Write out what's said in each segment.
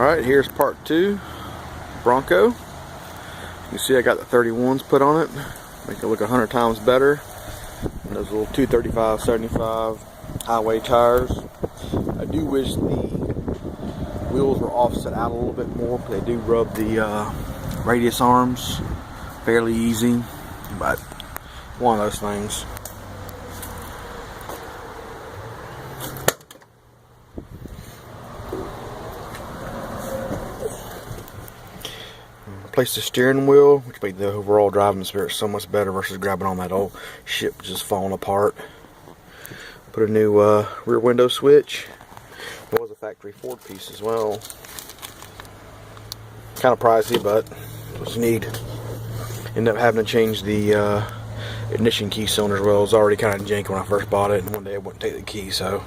Alright, here's part 2, Bronco. You can see I got the 31s put on it, make it look 100 times better. And those little 235/75 highway tires. I do wish the wheels were offset out a little bit more, but they do rub the radius arms fairly easy, but one of those things. Replace the steering wheel, which made the overall driving experience so much better versus grabbing on that old ship just falling apart. Put a new rear window switch. It was a factory Ford piece as well. Kind of pricey, but it was neat. Ended up having to change the ignition key cylinder as well. It was already kind of janky when I first bought it, and one day I wouldn't take the key, so.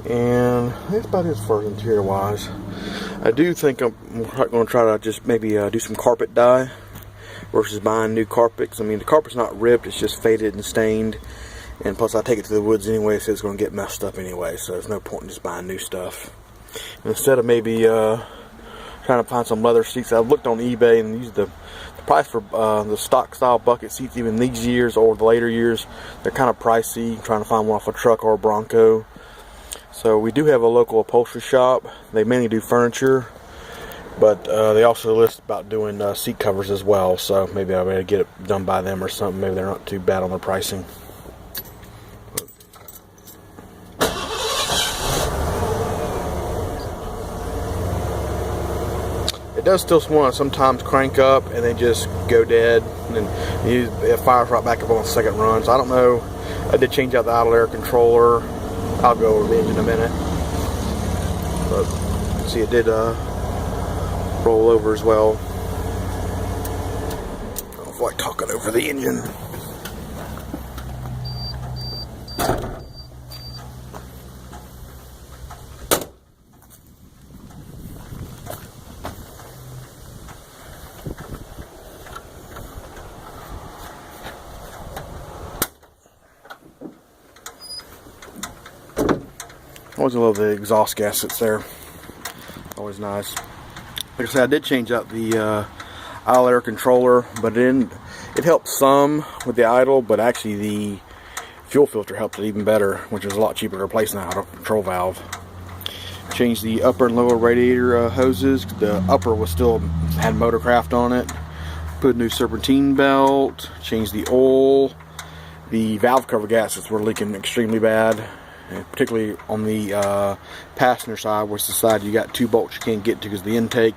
And that's about it as far as interior wise. I do think I'm going to try to just maybe do some carpet dye versus buying new carpet. 'Cause, I mean, the carpet's not ripped, it's just faded and stained. And plus I take it to the woods anyway, so it's going to get messed up anyway. So there's no point in just buying new stuff. And instead of maybe trying to find some leather seats, I've looked on eBay and used the price for the stock style bucket seats, even these years or the later years, they're kind of pricey. Trying to find one off a truck or a Bronco. So we do have a local upholstery shop. They mainly do furniture, but they also list about doing seat covers as well. So maybe I better get it done by them or something. Maybe they're not too bad on their pricing. It does still want to sometimes crank up and they just go dead, and then it fires right back up on the second run. So I don't know. I did change out the idle air controller. I'll go over the engine in a minute. But see, it did roll over as well. I don't feel like talking over the engine. Always love the exhaust gaskets there. Always nice. Like I said, I did change out the idle air controller, but it helped some with the idle, but actually the fuel filter helped it even better, which was a lot cheaper to replace than the idle control valve. Changed the upper and lower radiator hoses. The upper had motorcraft on it. Put a new serpentine belt. Changed the oil. The valve cover gaskets were leaking extremely bad. Particularly on the passenger side, which is the side you got two bolts you can't get to because the intake.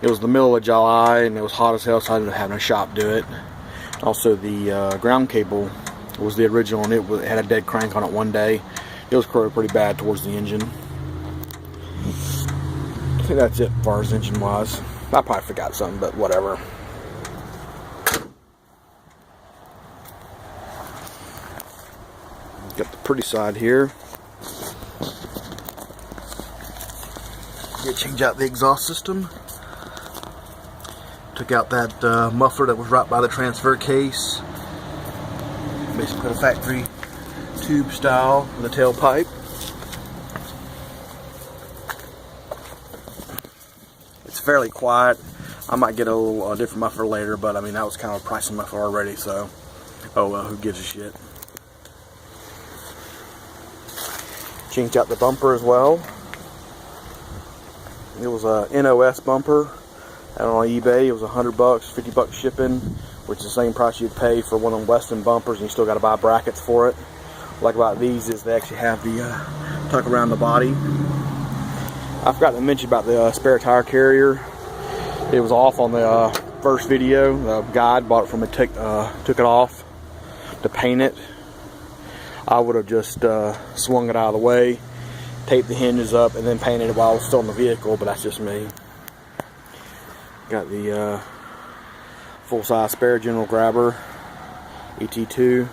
It was the middle of July and it was hot as hell, so I ended up having a shop do it. Also, the ground cable was the original, and it had a dead crank on it one day. It was corroded pretty bad towards the engine. I think that's it as far as engine wise. I probably forgot something, but whatever. Got the pretty side here. Change out the exhaust system. Took out that muffler that was right by the transfer case. Basically put a factory tube style in the tailpipe. It's fairly quiet. I might get a little different muffler later, but I mean that was kind of a pricey muffler already, so oh well, who gives a shit. Changed out the bumper as well. It was a NOS bumper out on eBay. It was $100, $50 shipping, which is the same price you'd pay for one of them Weston bumpers, and you still got to buy brackets for it. What I like about these is they actually have the tuck around the body. I forgot to mention about the spare tire carrier. It was off on the first video. The guide bought it from took it off to paint it. I would have just swung it out of the way, taped the hinges up, and then painted it while I was still in the vehicle, but that's just me. Got the full-size spare general grabber, ET2,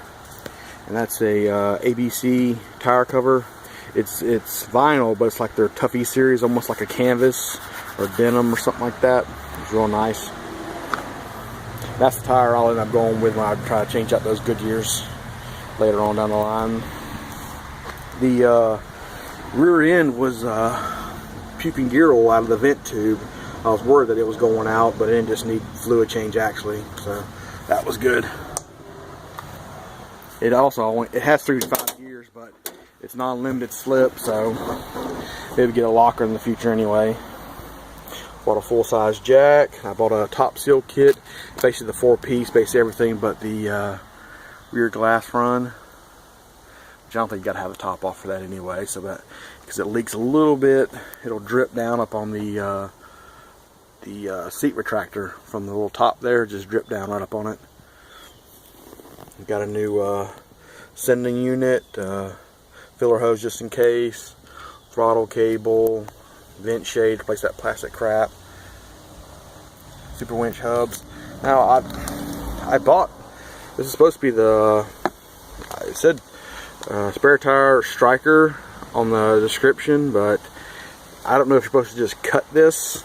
and that's a ABC tire cover. It's vinyl, but it's like their Tuffy series, almost like a canvas or denim or something like that. It's real nice. That's the tire I'll end up going with when I try to change out those Goodyears later on down the line. The rear end was puking gear oil out of the vent tube. I was worried that it was going out, but it didn't just need fluid change actually, so that was good. It has 3 to 5 gears, but it's non-limited slip, so maybe get a locker in the future anyway. Bought a full-size jack. I bought a top seal kit, basically the 4-piece, basically everything but the rear glass run. Which I don't think you got to have the top off for that anyway, so that because it leaks a little bit, it'll drip down up on the seat retractor from the little top there, just drip down right up on it. We've got a new sending unit, filler hose just in case, throttle cable, vent shade, replace that plastic crap, super winch hubs. Now I bought, this is supposed to be the, it said spare tire striker on the description, but I don't know if you're supposed to just cut this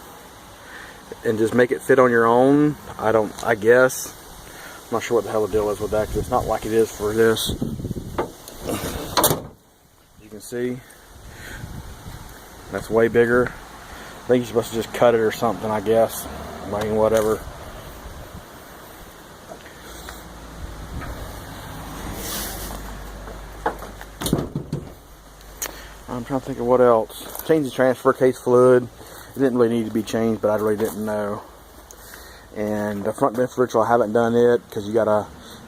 and just make it fit on your own. I guess. I'm not sure what the hell the deal is with that, because it's not like it is for this. You can see that's way bigger. I think you're supposed to just cut it or something, I guess. I mean, whatever. I'm trying to think of what else. Changed the transfer case fluid. It didn't really need to be changed, but I really didn't know. And the front differential, I haven't done it because it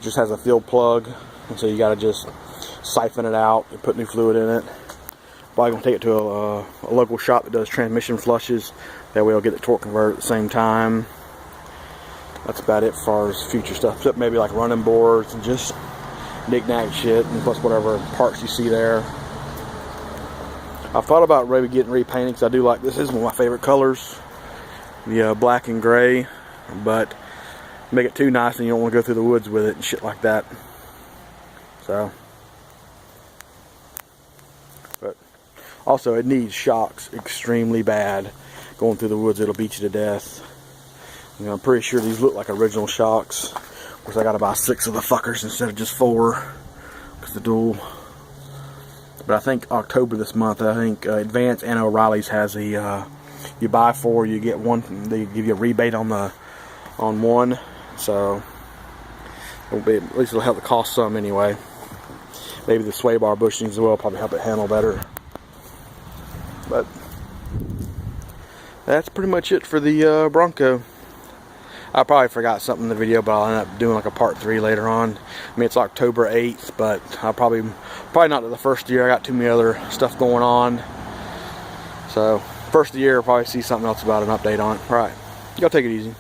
just has a fill plug, and so you got to just siphon it out and put new fluid in it. Probably gonna take it to a local shop that does transmission flushes. That way I'll get the torque converter at the same time. That's about it as far as future stuff, except maybe like running boards and just knick-knack shit, and plus whatever parts you see there. I've thought about maybe getting repainted because I do like, this is one of my favorite colors, the black and gray, but make it too nice and you don't want to go through the woods with it and shit like that. So, but also it needs shocks extremely bad. Going through the woods, it'll beat you to death. You know, I'm pretty sure these look like original shocks. Of course, I gotta buy 6 of the fuckers instead of just 4 because the dual. But I think October this month, I think Advance and O'Reilly's has a you buy 4, you get 1. They give you a rebate on one, so at least it'll help the cost some anyway. Maybe the sway bar bushings as well probably help it handle better. But that's pretty much it for the Bronco. I probably forgot something in the video, but I'll end up doing like a part 3 later on. I mean, it's October 8th, but I'll probably not the first year. I got too many other stuff going on. So, first of the year, I'll probably see something else about an update on it. All right, y'all take it easy.